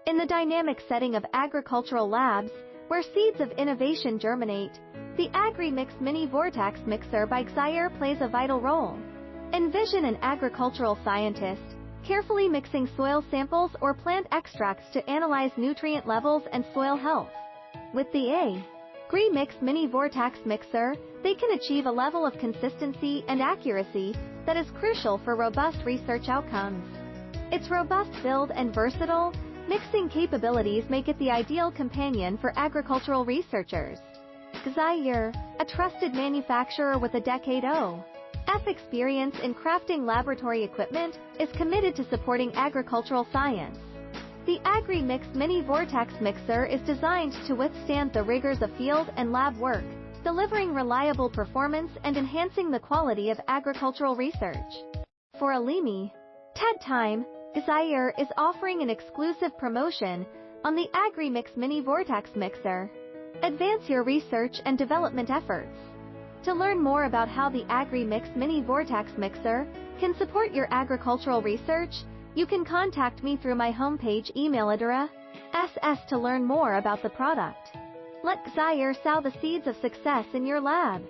In the dynamic setting of agricultural labs, where seeds of innovation germinate, the Agri Mix Mini Vortex Mixer by GZAIR plays a vital role. Envision an agricultural scientist carefully mixing soil samples or plant extracts to analyze nutrient levels and soil health. With the Agri Mix Mini Vortex Mixer, they can achieve a level of consistency and accuracy that is crucial for robust research outcomes. Its robust build and versatile mixing capabilities make it the ideal companion for agricultural researchers. GZAIR, a trusted manufacturer with a decade-of experience in crafting laboratory equipment, is committed to supporting agricultural science. The Agri Mix Mini Vortex Mixer is designed to withstand the rigors of field and lab work, delivering reliable performance and enhancing the quality of agricultural research. For a limited time, GZAIR is offering an exclusive promotion on the Agri Mix Mini Vortex Mixer. Advance your research and development efforts. To learn more about how the Agri Mix Mini Vortex Mixer can support your agricultural research, you can contact me through my homepage email address to learn more about the product. Let GZAIR sow the seeds of success in your lab.